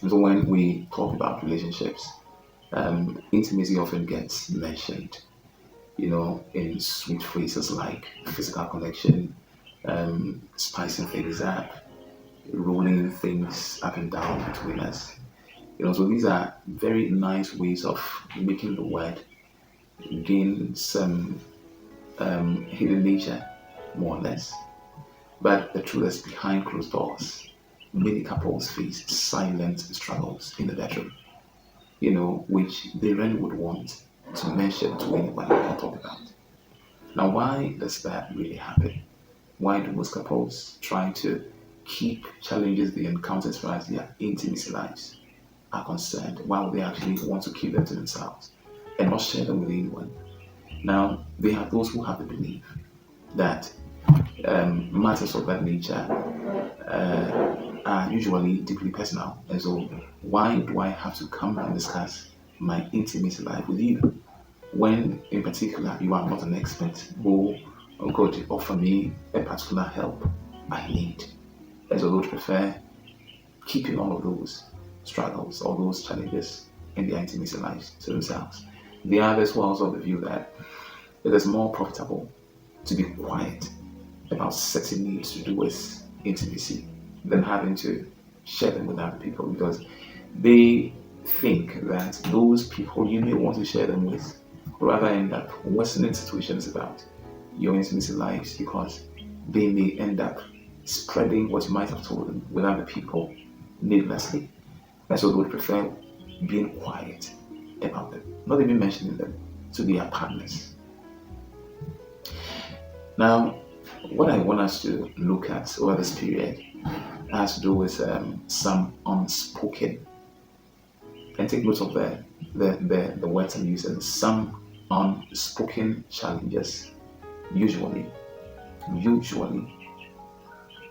And so when we talk about relationships, intimacy often gets mentioned, in sweet phrases like physical connection, spicing things up, rolling things up and down between us. So these are very nice ways of making the word gain some hidden nature, more or less. But the truth is, behind closed doors, many couples face silent struggles in the bedroom, which they really would want to mention to anyone or talk about. Now, why does that really happen? Why do most couples try to keep challenges they encounter as far as their intimacy lives are concerned, while they actually want to keep them to themselves and not share them with anyone? Now, they have those who have the belief that matters of that nature are usually deeply personal. And so, why do I have to come and discuss my intimacy life with you when, in particular, you are not an expert who could offer me a particular help I need? And so, they would prefer keeping all of those struggles, all those challenges in their intimacy lives to themselves. The others who also have the view that it is more profitable to be quiet about certain needs to do with intimacy than having to share them with other people, because they think that those people you may want to share them with rather end up worsening situations about your intimacy lives, because they may end up spreading what you might have told them with other people needlessly. And so they would prefer being quiet about them, not even mentioning them to their partners. Now, what I want us to look at over this period has to do with some unspoken, and take note of the words I'm using. Some unspoken challenges, usually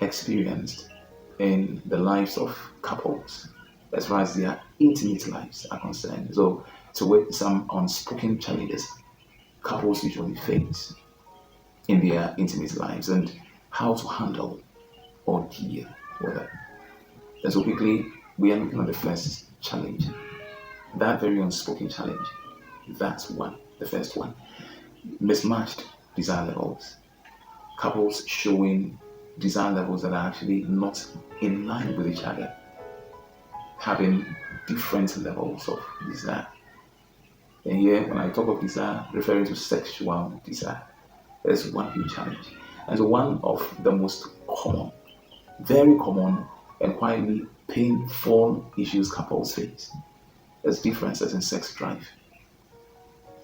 experienced in the lives of couples as far as their intimate lives are concerned. So, with some unspoken challenges couples usually face in their intimate lives, and how to handle or deal with it. And so quickly, we are looking at the first challenge, that very unspoken challenge. That's one, the first one. Mismatched desire levels. Couples showing desire levels that are actually not in line with each other, having different levels of desire. And here, when I talk of desire, referring to sexual desire, there's one huge challenge. And so one of the most common, very common, and quietly painful issues couples face is differences in sex drive.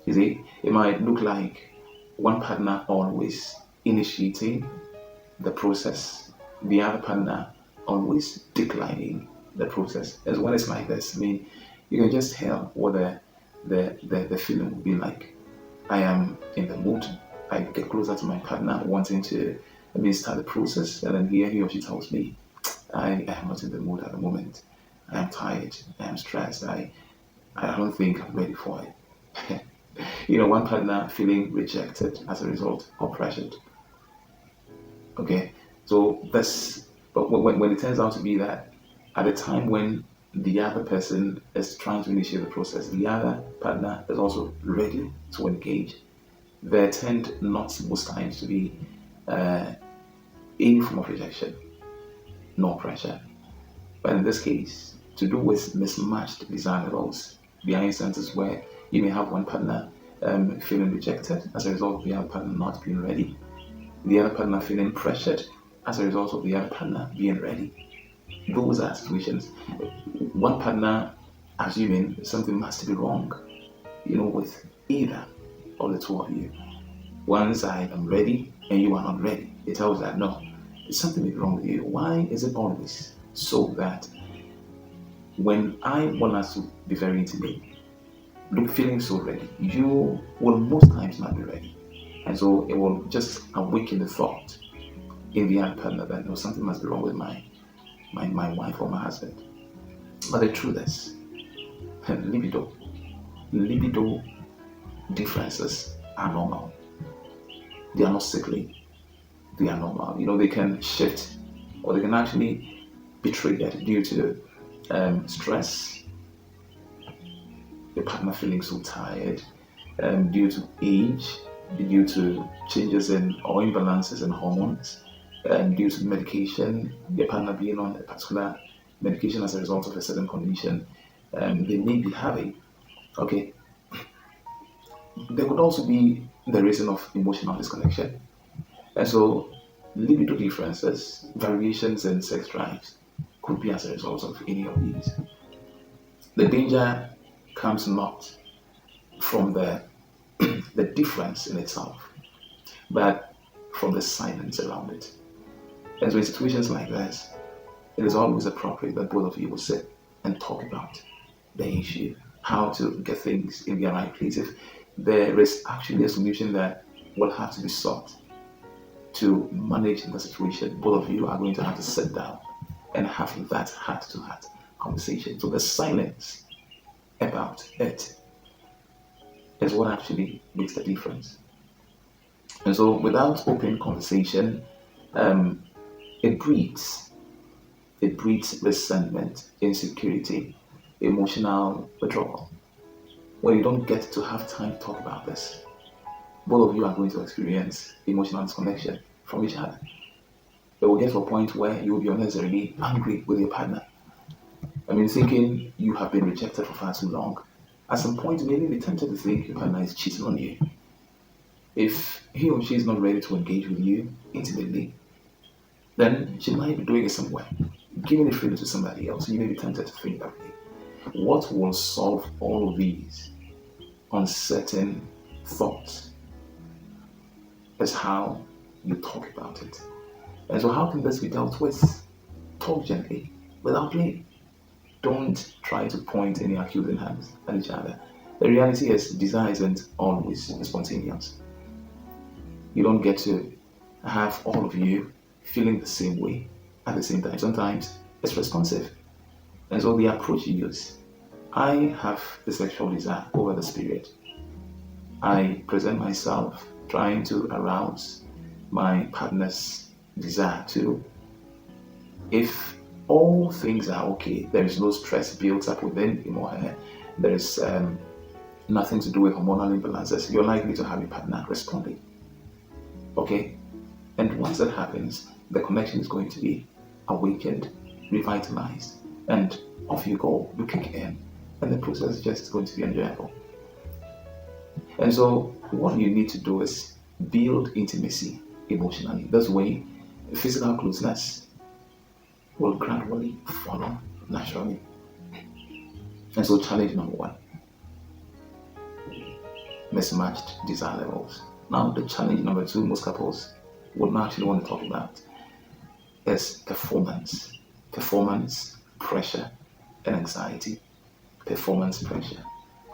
You see, it might look like one partner always initiating the process, the other partner always declining the process. And when it's like this, I mean, you can just tell what the feeling will be like. I am in the mood. I get closer to my partner, wanting to start the process, and then here he or she tells me, I am not in the mood at the moment. I am tired. I am stressed. I don't think I'm ready for it. One partner feeling rejected as a result or pressured. Okay, so this, but when it turns out to be that at the time when the other person is trying to initiate the process, the other partner is also ready to engage. There tend not most times to be any form of rejection, no pressure. But in this case, to do with mismatched desire levels, there are instances where you may have one partner feeling rejected as a result of the other partner not being ready, the other partner feeling pressured as a result of the other partner being ready. Those are situations. One partner assuming something must be wrong, with either of the two of you. One side, I'm ready, and you are not ready. It tells that no, there's something wrong with you. Why is it always so that when I want us to be very intimate, look feeling so ready, you will most times not be ready? And so it will just awaken the thought in the other partner that no, something must be wrong with my wife or my husband. But the truth is, libido differences are normal. They are not sickly. They are normal. They can shift, or they can actually be triggered due to Stress, your partner feeling so tired, due to age, due to changes in or imbalances in hormones, due to medication, your partner being on a particular medication as a result of a certain condition they may be having. Okay, there could also be the reason of emotional disconnection. And so, libido differences, variations in sex drives could be as a result of any of these. The danger comes not from the difference in itself, but from the silence around it. And so, in situations like this, it is always appropriate that both of you will sit and talk about the issue, how to get things in their right place. If there is actually a solution that will have to be sought to manage the situation, both of you are going to have to sit down and have that heart to heart conversation. So, the silence about it is what actually makes the difference. And so, without open conversation, um, it breeds resentment, insecurity, emotional withdrawal. When you don't get to have time to talk about this, both of you are going to experience emotional disconnection from each other. It will get to a point where you will be unnecessarily angry with your partner. I mean, thinking you have been rejected for far too long. At some point, you may be tempted to think your partner is cheating on you. If he or she is not ready to engage with you intimately, then she might be doing it somewhere, giving it freely to somebody else. You may be tempted to think that way. What will solve all of these uncertain thoughts is how you talk about it. And so, how can this be dealt with? Talk gently, without blame. Don't try to point any accusing hands at each other. The reality is, desire isn't always spontaneous. You don't get to have all of you feeling the same way at the same time. Sometimes it's responsive. And so, the approach you use, I have the sexual desire over the spirit. I present myself trying to arouse my partner's desire too. If all things are okay, there is no stress built up within him or her, there is nothing to do with hormonal imbalances, you're likely to have a partner responding. Okay? And once that happens, the connection is going to be awakened, revitalized, and off you go, you kick in, and the process is just going to be enjoyable. And so, what you need to do is build intimacy emotionally. This way, physical closeness will gradually follow naturally. And so, challenge number one, mismatched desire levels. Now, the challenge number two, most couples would actually want to talk about is performance pressure, and anxiety. Performance pressure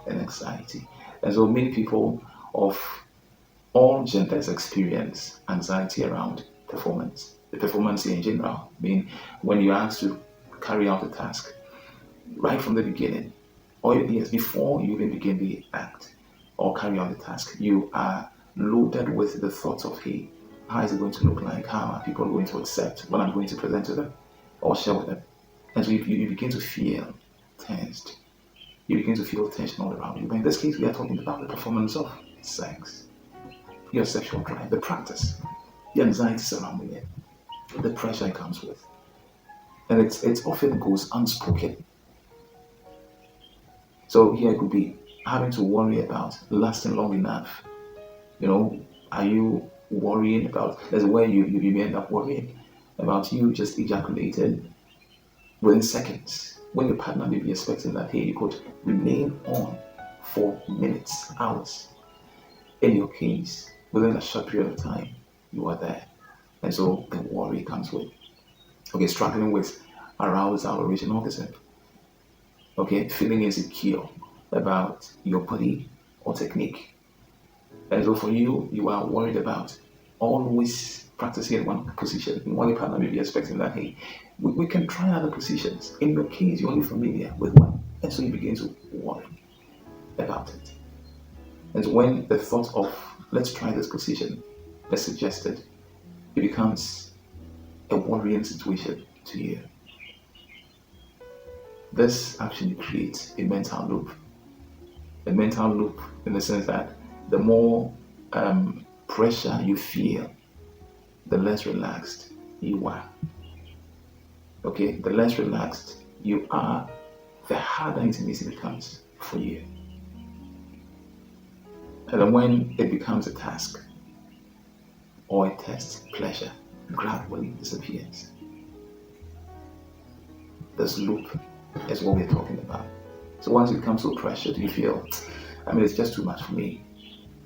and anxiety. And so, many people of all genders experience anxiety around performance. The performance in general, I mean, when you're asked to carry out a task, right from the beginning, or yes, before you even begin the act or carry out the task, you are loaded with the thoughts of, hey, how is it going to look like? How are people going to accept what I'm going to present to them or share with them? And so you begin to feel tensed. You begin to feel tension all around you. But in this case, we are talking about the performance of sex, your sexual drive, the practice, the anxiety surrounding it, the pressure it comes with. And it often goes unspoken. So here it could be having to worry about lasting long enough. You know, are you worrying about, there's where you may end up worrying about you just ejaculating within seconds when your partner may be expecting that, hey, you could remain on for minutes, hours. In your case, within a short period of time, you are there. And so the worry comes with, okay, struggling with arousal or reaching orgasm. Okay, feeling insecure about your body or technique. And so for you, you are worried about always practicing in one position. One partner may be expecting that, hey, we can try other positions. In your case, you're only familiar with one. And so you begin to worry about it. And so when the thought of, let's try this position is suggested, it becomes a worrying situation to you. This actually creates a mental loop in the sense that the more pressure you feel, the less relaxed you are. Okay, the less relaxed you are, the harder intimacy becomes for you. And then when it becomes a task or a test, pleasure gradually disappears. This loop is what we're talking about. So once it becomes so pressured, you feel, it's just too much for me.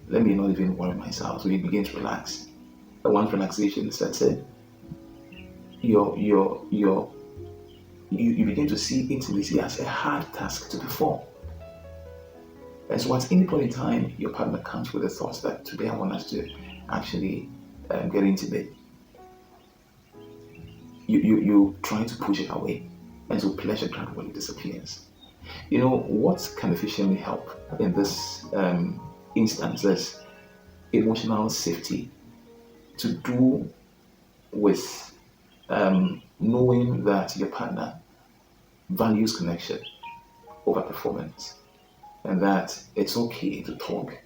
Let me not even worry myself. So you begin to relax. But once relaxation sets in, you begin to see intimacy as a hard task to perform. And so at any point in time, your partner comes with the thoughts that today I want us to actually get intimate. You try to push it away. And so pleasure gradually disappears. What can efficiently help in this instance is emotional safety to do with knowing that your partner values connection over performance, and that it's okay to talk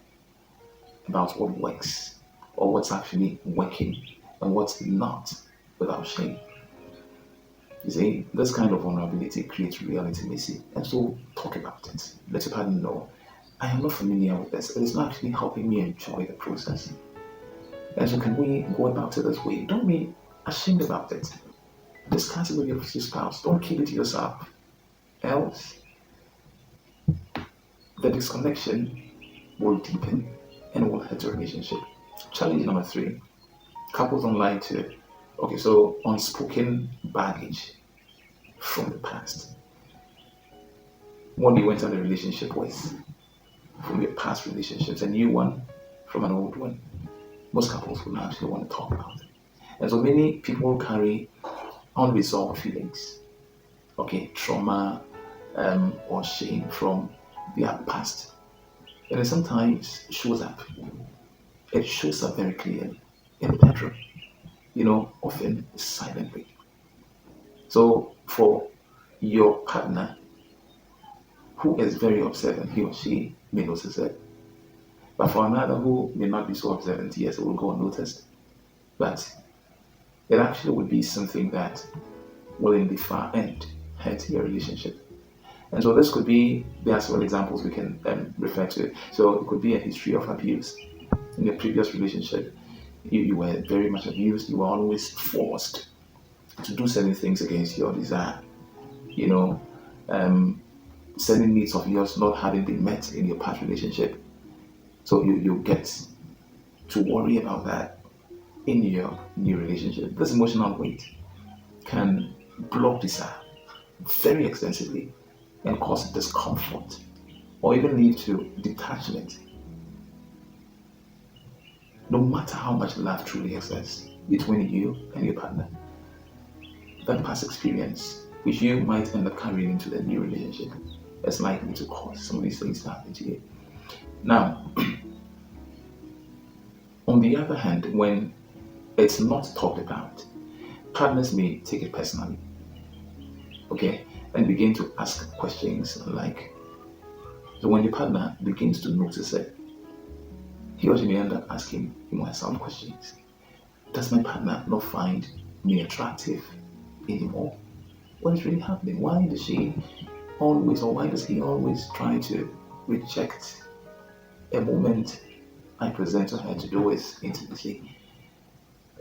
about what works or what's actually working and what's not without shame. You see, this kind of vulnerability creates real intimacy, and so talk about it. Let your partner know, I am not familiar with this. It is not actually helping me enjoy the process. And so can we go about it this way? Don't be ashamed about it. Discuss it with your spouse. Don't keep it to yourself. Else, the disconnection will deepen and will hurt your relationship. Challenge number 3. Couples don't lie to. Okay, so unspoken baggage from the past. One you enter the relationship with from your past relationships, a new one from an old one. Most couples will not actually want to talk about it. And so many people carry unresolved feelings, okay, trauma or shame from their past. And it sometimes shows up. It shows up very clearly in the bedroom, often silently. So for your partner who is very observant, he or she may notice it. But for another who may not be so observant, yes, it will go unnoticed. But it actually would be something that will in the far end hurt your relationship. And so this could be, there are several examples we can refer to. So it could be a history of abuse. In your previous relationship, you were very much abused. You were always forced to do certain things against your desire. Certain needs of yours not having been met in your past relationship. So you get to worry about that in your new relationship. This emotional weight can block desire very extensively and cause discomfort or even lead to detachment. No matter how much love truly exists between you and your partner, that past experience, which you might end up carrying into the new relationship, is likely to cause some of these things to happen to you. Now, on the other hand, when it's not talked about, partners may take it personally, okay, and begin to ask questions like, so when your partner begins to notice it, he or she may end up asking him or herself questions. Does my partner not find me attractive anymore? What is really happening? Why does she always, or why does he always try to reject a moment I present to her to do with intimacy?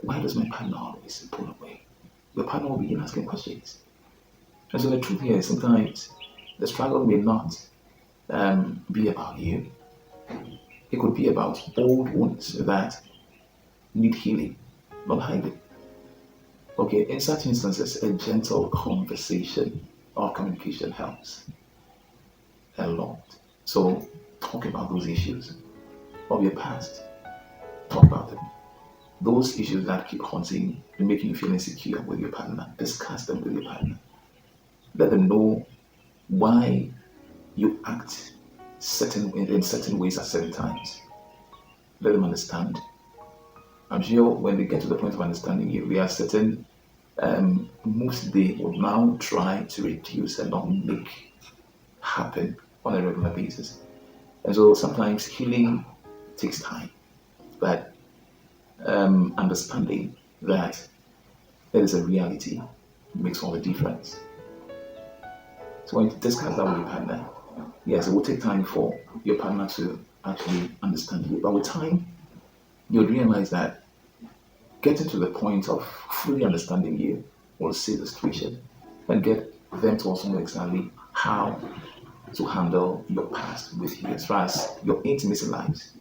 Why does my partner always pull away? Your partner will begin asking questions. And so the truth here is sometimes the struggle may not be about you. It could be about old wounds that need healing, not hiding. Okay, in such instances, a gentle conversation or communication helps a lot. So talk about those issues of your past. Talk about them. Those issues that keep haunting and making you feel insecure with your partner, discuss them with your partner. Let them know why you act in certain ways at certain times. Let them understand. I'm sure when they get to the point of understanding you, there are certain most they would now try to reduce and not make happen on a regular basis. And so sometimes healing takes time, but understanding that it is a reality makes all the difference. So when you discuss that with your partner, yes, it will take time for your partner to actually understand you. But with time, you'll realize that getting to the point of fully understanding you will save the situation and get them to also know exactly how to handle your past with you as far as your intimacy lives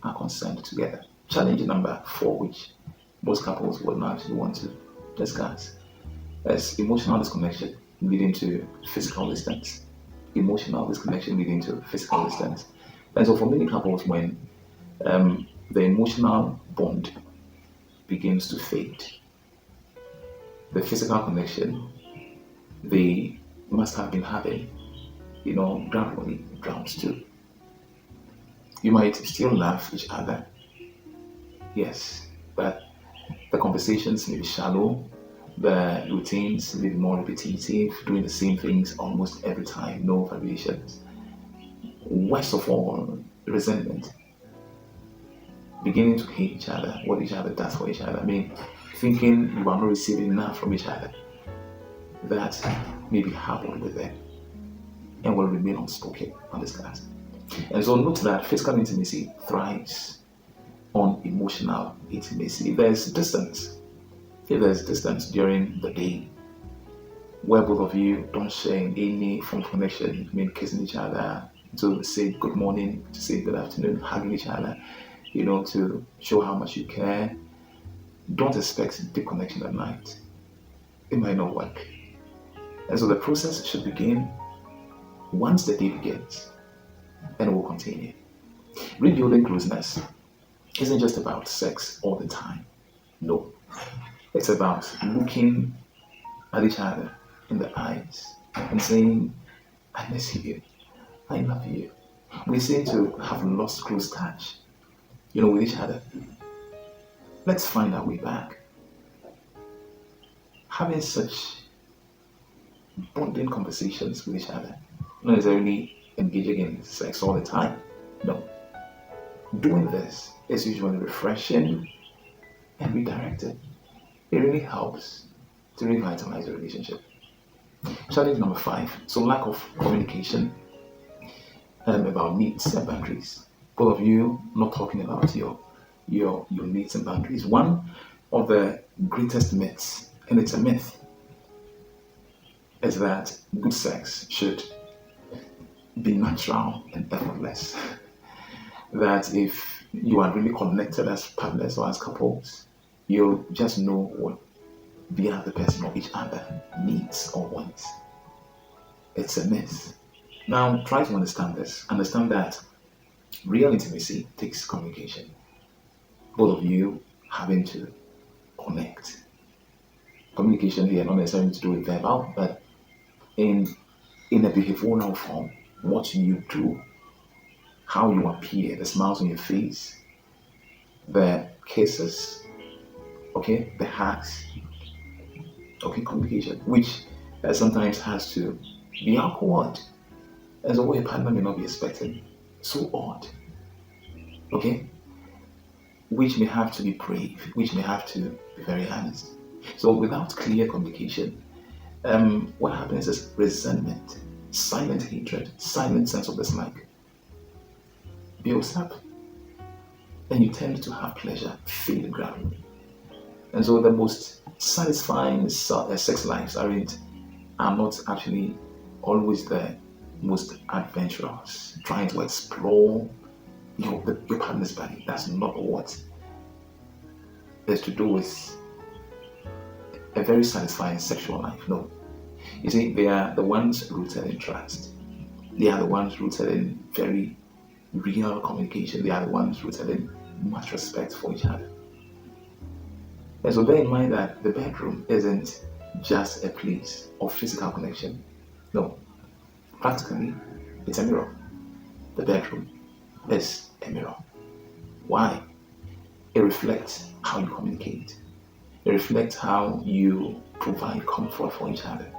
are concerned together. Challenge number 4, which most couples will not actually want to discuss, is emotional disconnection leading to physical distance. Emotional disconnection leading to physical distance. And so for many couples, when the emotional bond begins to fade, the physical connection they must have been having, gradually drowns too. You might still love each other, yes, but the conversations may be shallow, the routines may be more repetitive, doing the same things almost every time, no variations. Worst of all, resentment, beginning to hate each other, what each other does for each other. I mean, thinking you are not receiving enough from each other. That may be harbored with them and will remain unspoken, undiscussed. And so note that physical intimacy thrives on emotional intimacy. If there's distance during the day where both of you don't share in any form of connection, I mean kissing each other, to say good morning, to say good afternoon, hugging each other, to show how much you care, don't expect deep connection at night. It might not work. And so the process should begin once the day begins, and it will continue. Rebuilding closeness isn't just about sex all the time. No. It's about looking at each other in the eyes and saying, I miss you. I love you. We seem to have lost close touch, with each other. Let's find our way back. Having such bonding conversations with each other, not necessarily engaging in sex all the time. No. Doing this is usually refreshing and redirected. It really helps to revitalize the relationship. Challenge number 5. So lack of communication about needs and boundaries. Both of you not talking about your needs and boundaries. One of the greatest myths, and it's a myth, is that good sex should be natural and effortless. That if you are really connected as partners or as couples, you'll just know what the other person or each other needs or wants. It's a myth. Now try to understand this. Understand that real intimacy takes communication. Both of you having to connect. Communication here not necessarily to do with verbal, but in a behavioral form, what you do, how you appear, the smiles on your face, the kisses, the hugs, communication, which sometimes has to be awkward, as a way a partner may not be expecting, so odd, which may have to be brave, which may have to be very honest. So without clear communication, what happens is resentment, silent hatred, silent sense of dislike builds up, and you tend to have pleasure fading gradually. And so the most satisfying sex lives are not actually always the most adventurous, trying to explore your partner's body. That's not what is to do with a very satisfying sexual life. No. You see, they are the ones rooted in trust. They are the ones rooted in very real communication. They are the ones rooted in much respect for each other. And so bear in mind that the bedroom isn't just a place of physical connection. No. Practically, it's a mirror. The bedroom is a mirror. Why? It reflects how you communicate. It reflects how you provide comfort for each other.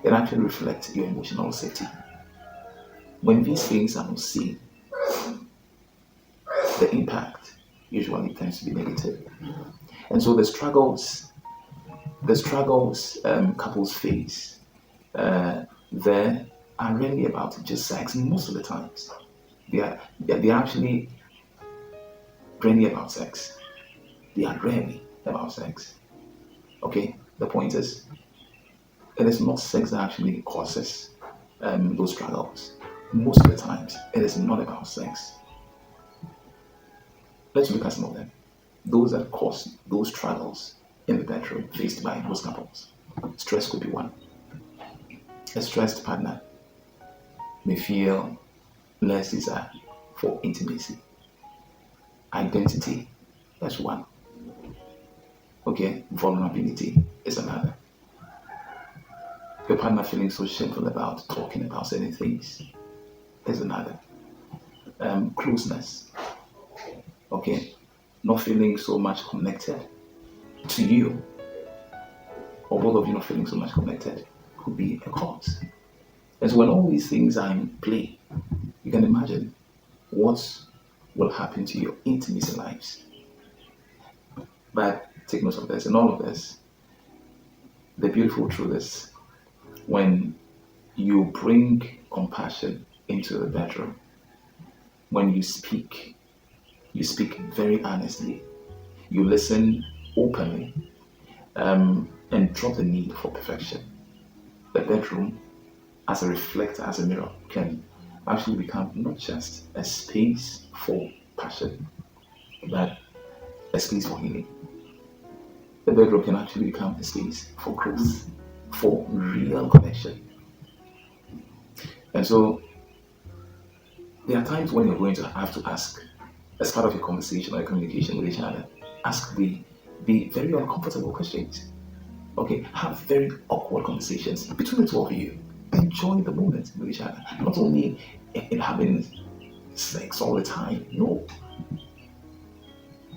It actually reflects your emotional safety. When these things are not seen, the impact usually tends to be negative. And so the struggles couples face there are really about just sex most of the times. They are actually rarely about sex. They are rarely about sex. Okay? The point is, it is not sex that actually causes those struggles. Most of the times, it is not about sex. Let's look at some of them. Those that cause those struggles in the bedroom faced by most couples. Stress could be one. A stressed partner may feel less desire for intimacy. Identity, that's one. Okay, vulnerability is another. Your partner feeling so shameful about talking about certain things is another. Closeness, okay, not feeling so much connected to you, or both of you not feeling so much connected, could be a cause. And so when all these things are in play, you can imagine what will happen to your intimacy lives. But take note of this. In all of this, the beautiful truth is when you bring compassion into the bedroom, when you speak very honestly, you listen openly, and drop the need for perfection. The bedroom, as a reflector, as a mirror, can actually become not just a space for passion, but a space for healing. The bedroom can actually become a space for growth, for real connection. And so there are times when you're going to have to ask, as part of your conversation or your communication with each other, ask the very uncomfortable questions. Okay, have very awkward conversations between the two of you. Enjoy the moment with each other. Not only in having sex all the time. No.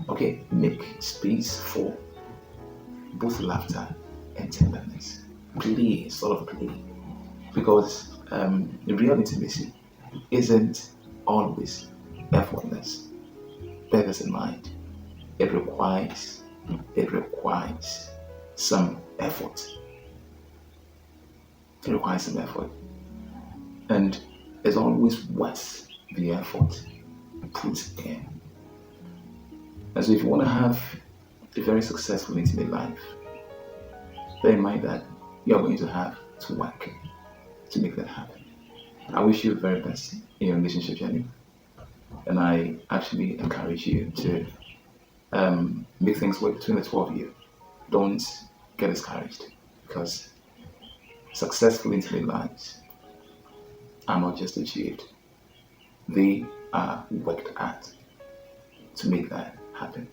Okay, make space for both laughter and tenderness. Play, sort of play. Because real intimacy isn't always effortless. Bear this in mind. It requires it requires some effort. It requires some effort. And it's always worth the effort put in. And so if you want to have a very successful intimate life, bear in mind that you are going to have to work to make that happen. I wish you the very best in your relationship journey. And I actually encourage you to make things work between the two of you. Don't get discouraged because successful intimate lives are not just achieved, they are worked at to make that happen.